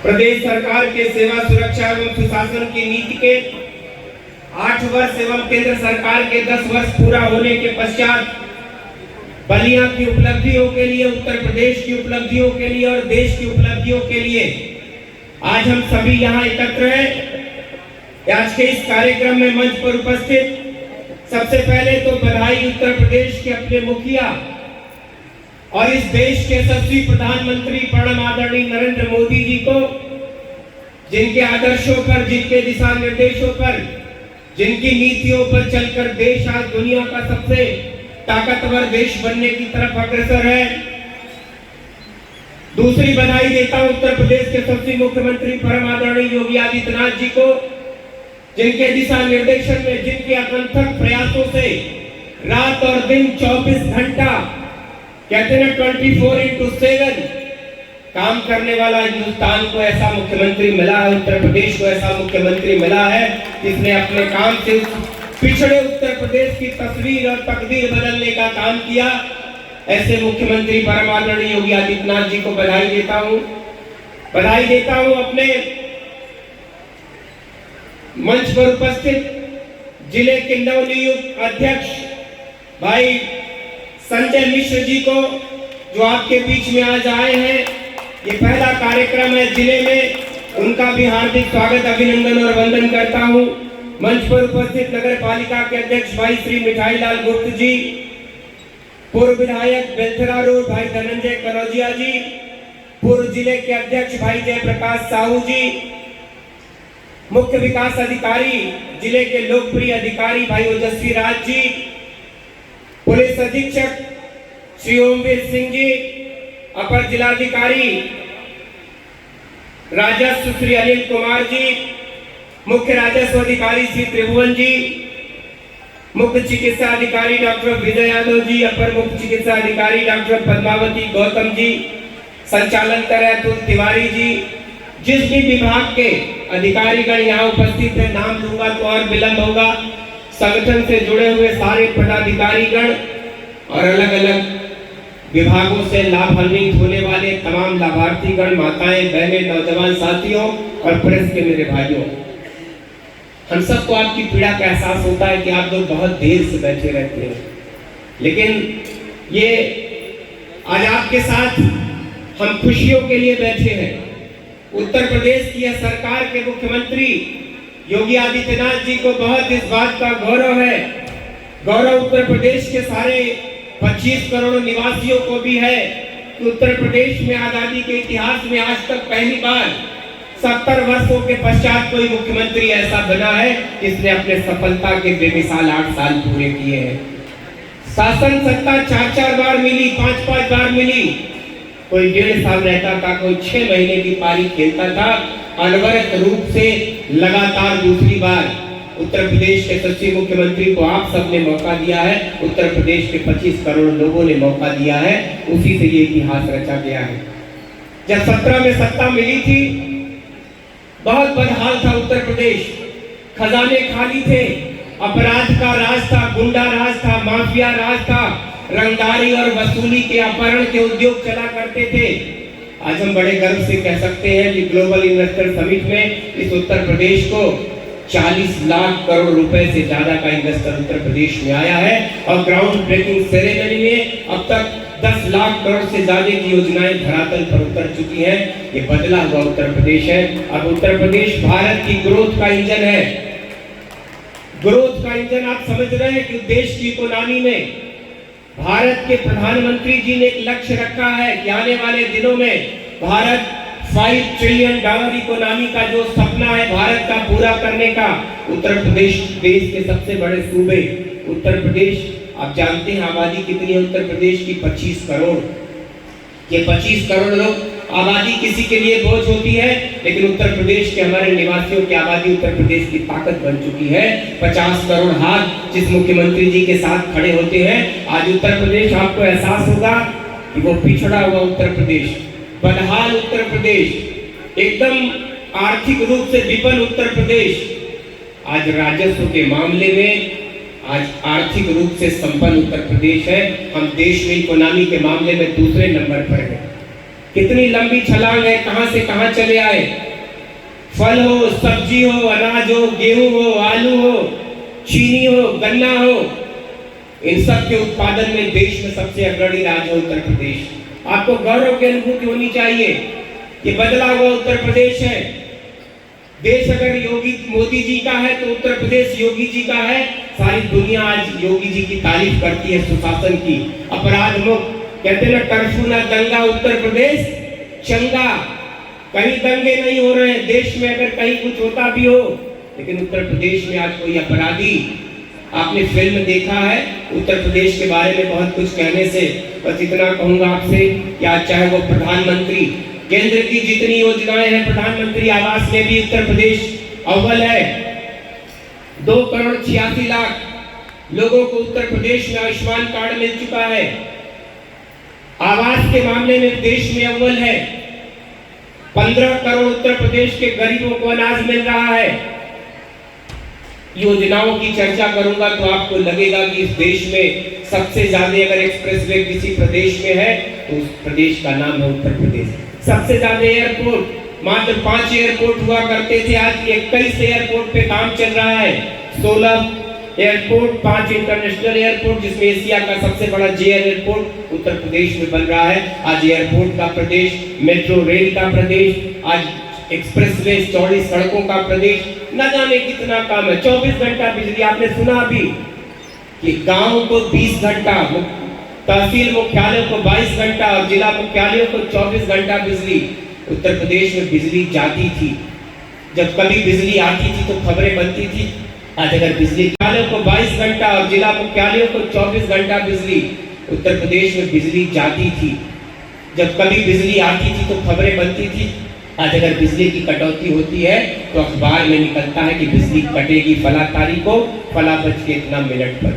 प्रदेश सरकार के सेवा सुरक्षा एवं सुशासन की नीति के 8 वर्ष एवं केंद्र सरकार के 10 वर्ष पूरा होने के पश्चात बलिया की उपलब्धियों के लिए, उत्तर प्रदेश की उपलब्धियों के लिए और देश की उपलब्धियों के लिए आज हम सभी यहाँ एकत्र हैं। आज के इस कार्यक्रम में मंच पर उपस्थित सबसे पहले तो बधाई उत्तर प्रदेश के अपने मुखिया और इस देश के यशस्वी प्रधानमंत्री परम आदरणीय नरेंद्र मोदी जी को, जिनके आदर्शों पर, जिनके दिशा निर्देशों पर, जिनकी नीतियों पर चलकर देश आज दुनिया का सबसे ताकतवर देश बनने की तरफ अग्रसर है। दूसरी बधाई देता हूं उत्तर प्रदेश के यशस्वी मुख्यमंत्री परम आदरणीय योगी आदित्यनाथ जी को, जिनके दिशा निर्देशन में, जिनके अथक प्रयासों से रात और दिन 24 घंटा, कहते हैं 24x7 काम करने वाला हिंदुस्तान को ऐसा मुख्यमंत्री मिला है, उत्तर प्रदेश को ऐसा मुख्यमंत्री मिला है जिसने अपने काम से पिछड़े उत्तर प्रदेश की तस्वीर और तकदीर बदलने का काम किया। ऐसे मुख्यमंत्री परम आदरणीय योगी आदित्यनाथ जी को बधाई देता हूं। बधाई देता हूं अपने मंच पर उपस्थित जिले के नवनियुक्त अध्यक्ष भाई संजय मिश्र जी को, जो आपके बीच में आज आए हैं। ये पहला कार्यक्रम है जिले में, उनका भी हार्दिक स्वागत, अभिनंदन और वंदन करता हूं। मंच पर उपस्थित नगर पालिका के अध्यक्ष भाई श्री मिठाई लाल गुप्त जी, पूर्व विधायक बेलथरा रोड भाई धनंजय कनौजिया जी, पूर्व जिले के अध्यक्ष भाई जयप्रकाश साहू जी, मुख्य विकास अधिकारी जिले के लोकप्रिय अधिकारी भाई ओजस्वी राज जी, पुलिस अधीक्षक श्री ओमवीर सिंह जी, अपर जिलाधिकारी राजस्व श्री अनिल कुमार जी, मुख्य राजस्व अधिकारी श्री त्रिभुवन जी, मुख्य चिकित्सा अधिकारी डॉक्टर विजय यादव जी, अपर मुख्य चिकित्सा अधिकारी डॉक्टर पद्मावती गौतम जी, संचालन कर अतुल तिवारी जी, जिस भी विभाग के अधिकारीगण यहाँ उपस्थित हैं, नाम लूंगा तो और विलंब होगा, संगठन से जुड़े हुए सारे पदाधिकारीगण और अलग अलग विभागों से लाभान्वित होने वाले तमाम लाभार्थीगण, माताएं, बहनें, नौजवान साथियों और प्रेस के मेरे भाइयों, हम सबको आपकी पीड़ा का एहसास होता है कि आप लोग बहुत देर से बैठे रहते हैं, लेकिन ये आज आपके साथ हम खुशियों के लिए बैठे हैं। उत्तर प्रदेश की सरकार के मुख्यमंत्री योगी आदित्यनाथ जी को बहुत इस बात का गौरव है, गौरव उत्तर प्रदेश के सारे 25 करोड़ निवासियों को भी है कि उत्तर प्रदेश में आजादी के इतिहास में आज तक पहली बार 70 वर्षों के पश्चात कोई मुख्यमंत्री ऐसा बना है जिसने अपने सफलता के बेमिसाल 8 साल पूरे किए हैं। शासन सत्ता 4-4 बार मिली, 5-5 बार मिली, कोई 1.5 साल रहता था, कोई 6 महीने की पारी खेलता था। अनवरत रूप से लगातार दूसरी बार उत्तर प्रदेश के यशस्वी मुख्यमंत्री को आप सबने मौका दिया है, उत्तर प्रदेश के 25 करोड़ लोगों ने मौका दिया है, उसी से ये इतिहास रचा गया है। जब 17 में सत्ता मिली थी, बहुत बदहाल था उत्तर प्रदेश, खजाने खाली थे, अपराध का राज था, गुंडा राज था, माफिया राज था, रंगदारी और वसूली के अपहरण के उद्योग चला करते थे। आज हम बड़े गर्व से कह सकते हैं कि ग्लोबल इन्वेस्टर समिट में इस उत्तर प्रदेश को 40 लाख करोड़ रुपए से ज्यादा का इन्वेस्टर उत्तर प्रदेश में आया है और ग्राउंड ब्रेकिंग सेरेमनी में अब तक 10 लाख करोड़ से ज्यादा की योजनाएं धरातल पर उतर चुकी हैं। ये बदला हुआ उत्तर प्रदेश है। अब उत्तर प्रदेश भारत की ग्रोथ का इंजन है। ग्रोथ का इंजन आप समझ रहे हैं कि देश की इकोनॉमी में भारत के प्रधानमंत्री जी ने एक लक्ष्य रखा है कि आने वाले दिनों में भारत $5 ट्रिलियन इकोनॉमी का जो सपना है भारत का पूरा करने का, उत्तर प्रदेश देश के सबसे बड़े सूबे उत्तर प्रदेश, आप जानते हैं आबादी कितनी है उत्तर प्रदेश की? 25 करोड़। ये 25 करोड़ लोग आबादी किसी के लिए बोझ होती है, लेकिन उत्तर प्रदेश के हमारे निवासियों की आबादी उत्तर प्रदेश की ताकत बन चुकी है। 50 करोड़ हाथ जिस मुख्यमंत्री जी के साथ खड़े होते हैं, आज उत्तर प्रदेश, आपको एहसास होगा कि वो पिछड़ा हुआ उत्तर प्रदेश, बदहाल उत्तर प्रदेश, एकदम आर्थिक रूप से विपन्न उत्तर प्रदेश आज राजस्व के मामले में आज आर्थिक रूप से संपन्न उत्तर प्रदेश है। हम देश में इकोनॉमी के मामले में दूसरे नंबर पर हैं। कितनी लंबी छलांग है, कहां से कहां चले आए। फल हो, सब्जी हो, अनाज हो, गेहूं हो, आलू हो, चीनी हो, गन्ना हो, इन सब के उत्पादन में देश में सबसे अग्रणी राज्य है उत्तर प्रदेश। आपको गौरव की अनुभूति होनी चाहिए कि बदला हुआ उत्तर प्रदेश है। देश अगर योगी मोदी जी का है तो उत्तर प्रदेश योगी जी का है। सारी दुनिया आज योगी जी की तारीफ करती है, सुशासन की, अपराध मुक्त। कहते ना कर्फ्यू ना दंगा, उत्तर प्रदेश चंगा। कहीं दंगे नहीं हो रहे हैं देश में, अगर कहीं कुछ होता भी हो, लेकिन उत्तर प्रदेश में आज कोई अपराधी, आपने फिल्म देखा है उत्तर प्रदेश के बारे में, बहुत कुछ कहने से बस इतना कहूंगा आपसे कि आज चाहे वो प्रधानमंत्री, केंद्र की जितनी योजनाएं हैं, प्रधानमंत्री आवास में भी उत्तर प्रदेश अव्वल है। 2,86,00,000 लोगों को उत्तर प्रदेश में आयुष्मान कार्ड मिल चुका है। आवास के मामले में देश में अव्वल है। 15 करोड़ उत्तर प्रदेश के गरीबों को अनाज मिल रहा है। योजनाओं की चर्चा करूंगा तो आपको लगेगा कि इस देश में सबसे ज्यादा अगर एक्सप्रेसवे किसी प्रदेश में है तो उस प्रदेश का नाम है उत्तर प्रदेश। सबसे ज्यादा एयरपोर्ट, मात्र 5 एयरपोर्ट हुआ करते थे, आज 21 एयरपोर्ट पे काम चल रहा है। 16 एयरपोर्ट, 5 इंटरनेशनल एयरपोर्ट, जिसमें एशिया का सबसे बड़ा जेएल एयरपोर्ट उत्तर प्रदेश में बन रहा है। आज एयरपोर्ट का प्रदेश, मेट्रो रेल का प्रदेश, आज एक्सप्रेसवे, चौड़ी सड़कों का प्रदेश, न जाने कितना काम है। 24 घंटा बिजली, आपने सुना अभी कि गांव को 20 घंटा, तहसील मुख्यालय को 22 घंटा और जिला मुख्यालयों को 24 घंटा बिजली। उत्तर प्रदेश में बिजली जाती थी, जब कभी बिजली आती थी तो खबरें बनती थी। आज अगर बिजली मुख्यालय को 22 घंटा और जिला मुख्यालयों को 24 घंटा बिजली, उत्तर प्रदेश में बिजली जाती थी, जब कभी बिजली आती थी तो खबरें बनती थी। आज अगर बिजली की कटौती होती है तो अखबार में निकलता है कि बिजली कटेगी फला तारीख को, फला बज के इतना मिनट पर।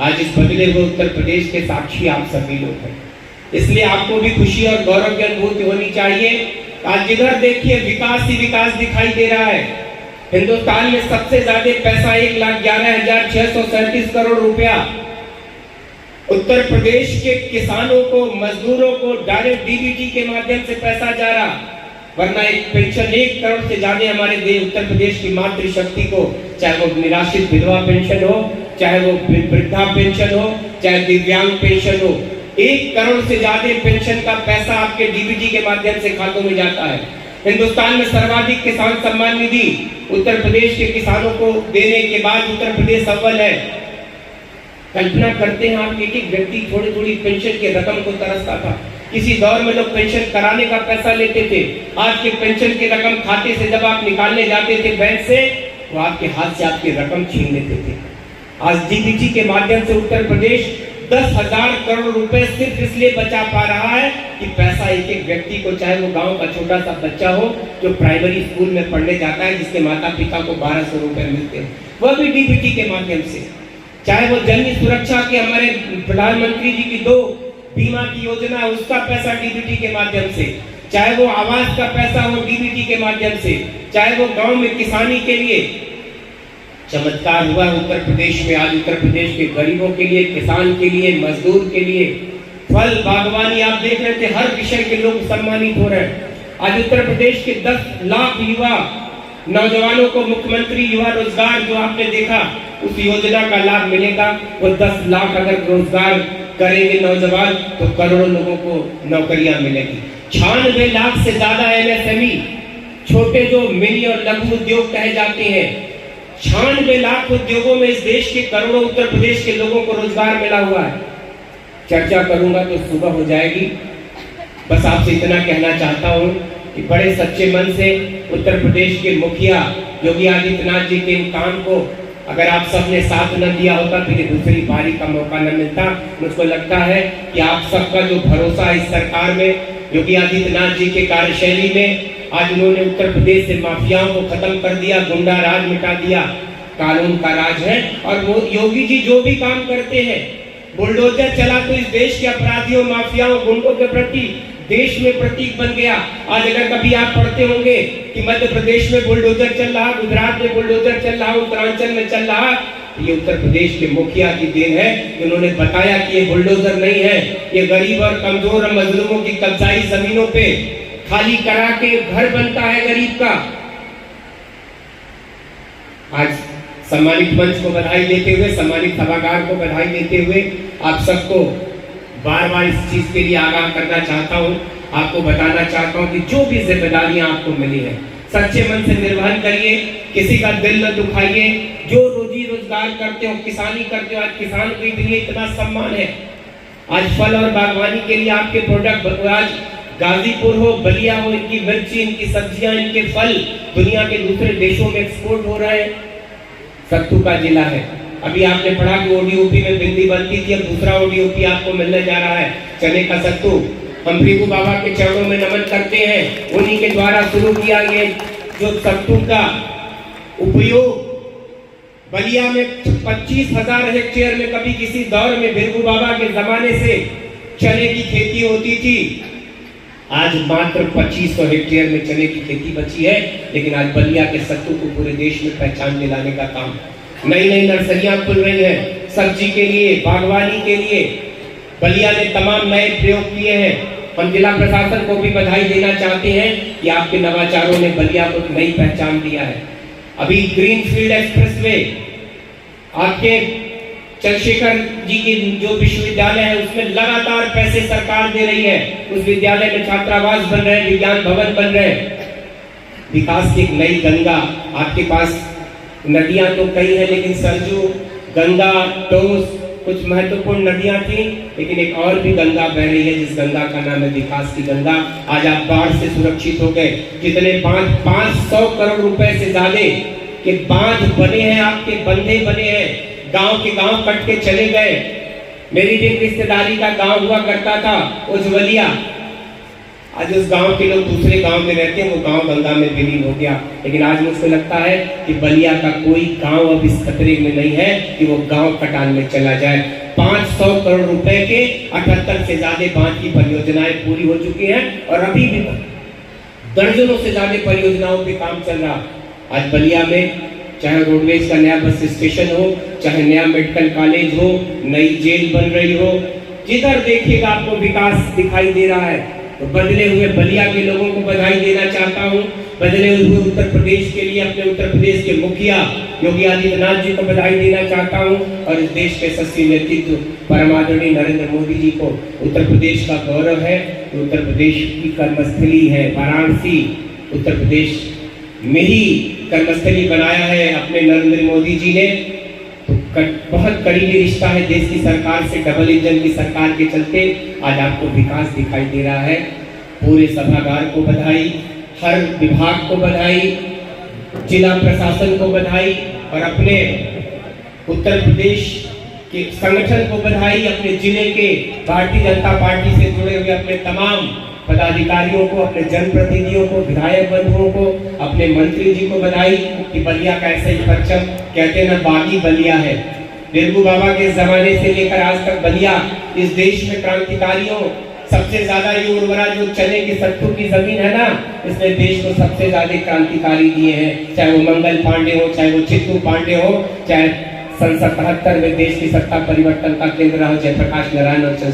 आज इस बदले हुए उत्तर प्रदेश के साक्षी आप सभी लोग हैं, इसलिए आपको भी खुशी और गौरव की अनुभूति होनी चाहिए। आज जिधर देखिए विकास ही विकास दिखाई दे रहा है। हिंदुस्तान में सबसे ज्यादा पैसा 1,11,637 करोड़ रुपया उत्तर प्रदेश के किसानों को, मजदूरों को डायरेक्ट डीबीटी के माध्यम से पैसा जा रहा, वरना एक पेंशन 1 करोड़ से ज्यादा हमारे देश उत्तर प्रदेश की मातृशक्ति को, चाहे वो निराश्रित विधवा पेंशन हो, चाहे वो वृद्धा पेंशन हो, चाहे दिव्यांग पेंशन हो, 1 करोड़ से ज्यादा पेंशन का पैसा आपके डीबीटी के माध्यम से खातों में जाता है। हिंदुस्तान में सर्वाधिक किसान सम्मान निधि उत्तर प्रदेश के किसानों को देने के बाद उत्तर प्रदेश अव्वल है। कल्पना करते हैं आप, एक व्यक्ति थोड़ी थोड़ी पेंशन की रकम को तरसता था। किसी दौर में लोग पेंशन कराने का पैसा लेते थे, आज के पेंशन की रकम खाते से जब आप निकालने जाते थे बैंक से, तो आपके हाथ से आपकी रकम छीन लेते थे। आज डीबीटी के माध्यम से उत्तर प्रदेश 10,000 करोड़ रुपए सिर्फ इसलिए बचा पा रहा है कि पैसा एक एक व्यक्ति को, चाहे वो गांव का छोटा सा बच्चा हो जो प्राइमरी स्कूल में पढ़ने जाता है, जिसके माता पिता को 1200 रुपए मिलते हैं, वह भी डीबीटी के माध्यम से। चाहे वो जननी सुरक्षा के हमारे प्रधानमंत्री जी की 2 बीमा की योजना है, उसका पैसा डीबीटी के माध्यम से, चाहे वो आवास का पैसा हो डीबीटी के माध्यम से, चाहे वो गांव में किसानी के लिए चमत्कार हुआ उत्तर प्रदेश में। आज उत्तर प्रदेश के गरीबों के लिए, किसान के लिए, मजदूर के लिए, फल बागवानी आप देख रहे थे, हर विषय के लोग सम्मानित हो रहे हैं। आज उत्तर प्रदेश के 10 लाख युवा नौजवानों को मुख्यमंत्री युवा रोजगार जो आपने देखा, उस योजना का लाभ मिलेगा। वो 10 लाख अगर रोजगार करेंगे नौजवान तो करोड़ों लोगों को नौकरियां मिलेगी। 96 लाख से ज्यादा एमएसएमई, छोटे जो मिनी और लघु उद्योग कहे जाते हैं, 96 लाख उद्योगों में इस देश के करोड़ों उत्तर प्रदेश के लोगों को रोजगार मिला हुआ है। चर्चा करूंगा तो सुबह हो जाएगी, बस आपसे इतना कहना चाहता हूं कि बड़े सच्चे मन से उत्तर प्रदेश के मुखिया योगी आदित्यनाथ जी के काम को अगर आप सबने साथ न दिया होता तो ये दूसरी बारी का मौका न मिलता। मुझको लगता है कि आप सबका जो भरोसा है इस सरकार में, योगी आदित्यनाथ जी के कार्यशैली में, आज उन्होंने उत्तर प्रदेश से माफियाओं को खत्म कर दिया, गुंडा राज मिटा दिया, कानून का राज है। और वो योगी जी जो भी काम करते हैं, बुलडोजर चला तो इस देश के अपराधियों, माफियाओं, गुंडों के प्रति देश में प्रतीक बन गया। आज अगर कभी आप पढ़ते होंगे कि मध्य प्रदेश में बुलडोजर चल रहा, गुजरात में बुलडोजर चल रहा, उत्तरांचल में चल रहा, तो ये उत्तर प्रदेश के मुखिया की देन है कि उन्होंने बताया कि ये बुलडोजर नहीं है, ये गरीब और कमजोर और मजलूमों की कब्जाई जमीनों पे खाली करा के घर बनता है गरीब का। आज सम्मानित मंच को बधाई देते हुए, सम्मानित सभागार को बधाई देते हुए आप सबको बार बार इस चीज के लिए आगाह करना चाहता हूँ, आपको बताना चाहता हूँ कि जो भी जिम्मेदारियां आपको मिली है सच्चे मन से निर्वहन करिए, किसी का दिल न दुखाइए। जो रोजी रोजगार करते हो, किसानी करते हो, आज किसान के लिए इतना सम्मान है। आज फल और बागवानी के लिए आपके प्रोडक्ट, आज गाजीपुर हो, बलिया हो, इनकी मिर्ची, इनकी सब्जियां, इनके फल दुनिया के दूसरे देशों में एक्सपोर्ट हो रहे हैं। सत्तू का जिला है। अभी आपने पढ़ा कि ओडीओपी में बिंदी बनती थी, अब दूसरा ओडीओपी आपको मिलने जा रहा है, चने का सत्तू। हम भृगु बाबा के चरणों में नमन करते हैं, उन्हीं के द्वारा शुरू किया गया जो सत्तू का उपयोग बलिया में 25,000 हेक्टेयर में कभी किसी दौर में भृगु बाबा के जमाने से चने की खेती होती थी। आज मात्र 2500 हेक्टेयर में चने की खेती बची है, लेकिन आज बलिया के सत्तू को पूरे देश में पहचान दिलाने का काम। नई नई नर्सरियां खुल रही हैं सब्जी के लिए, बागवानी के लिए। बलिया ने तमाम नए प्रयोग किए हैं। हम जिला प्रशासन को भी बधाई देना चाहते हैं कि आपके नवाचारों ने बलिया को नई पहचान दिया है। अभी ग्रीनफील्ड एक्सप्रेसवे आपके चंद्रशेखर जी की जो विश्वविद्यालय है उसमें लगातार पैसे सरकार दे रही है। उस विद्यालय में छात्रावास बन रहे हैं, विज्ञान भवन बन रहे हैं। विकास की एक नई गंगा, आपके पास नदियां तो कई है, लेकिन सरजू, गंगा, टोस कुछ महत्वपूर्ण नदियां थी, लेकिन एक और भी गंगा बह रही है जिस गंगा का नाम है विकास की गंगा। आज आप बाढ़ से सुरक्षित हो गए। जितने 500 करोड़ रुपए से ज्यादा के बांध बने हैं, आपके बंधे बने हैं, गांव के गांव कट के चले गए। मेरी भी रिश्तेदारी का गांव हुआ करता था उज्जवलिया। आज उस गांव के लोग दूसरे गांव में रहते हैं, वो गांव गंगा में विलीन हो गया। लेकिन आज मुझको लगता है कि बलिया का कोई गांव अब इस खतरे में नहीं है कि वो गांव कटान में चला जाए। 500 करोड़ रुपए के 78 से ज्यादा बांध की परियोजनाएं पूरी हो चुकी हैं और अभी भी दर्जनों से ज्यादा परियोजनाओं पे काम चल रहा। आज बलिया में चाहे रोडवेज का नया बस स्टेशन हो, चाहे नया मेडिकल कॉलेज हो, नई जेल बन रही हो, जिधर देखिएगा आपको विकास दिखाई दे रहा है। तो बदले हुए बलिया के लोगों को बधाई देना चाहता हूँ। बदले हुए उत्तर प्रदेश के लिए अपने उत्तर प्रदेश के मुखिया योगी आदित्यनाथ जी को बधाई देना चाहता हूँ और इस देश के यशस्वी नेतृत्व परम आदरणीय नरेंद्र मोदी जी को। उत्तर प्रदेश का गौरव है, उत्तर प्रदेश की कर्मस्थली है वाराणसी। उत्तर प्रदेश में ही कर्मस्थली बनाया है अपने नरेंद्र मोदी जी ने। तो बहुत करीबी रिश्ता है देश की सरकार से, डबल इंजन की सरकार के चलते आज आपको विकास दिखाई दे रहा है। पूरे सभागार को बधाई, हर विभाग को बधाई, जिला प्रशासन को बधाई और अपने उत्तर प्रदेश के संगठन को बधाई, अपने जिले के भारतीय जनता पार्टी से जुड़े हुए अपने तमाम पदाधिकारियों को, अपने जनप्रतिनिधियों को, विधायक बंधुओं को, अपने मंत्री जी को बधाई कि बलिया का ऐसा ही परचम, कहते हैं ना, बागी बलिया है। भृगु बाबा के जमाने से लेकर आज तक बलिया इस देश में क्रांतिकारियों सबसे ज्यादा ये उर्वरा जो चने की सत्तू की जमीन है ना, इसने देश को सबसे ज्यादा क्रांतिकारी दिए हैं। चाहे वो मंगल पांडे हो, चाहे वो चित्तू पांडे हो, चाहे सन 77 में देश की सत्ता परिवर्तन का केंद्र रहा जयप्रकाश नारायण और चंद्रशेखर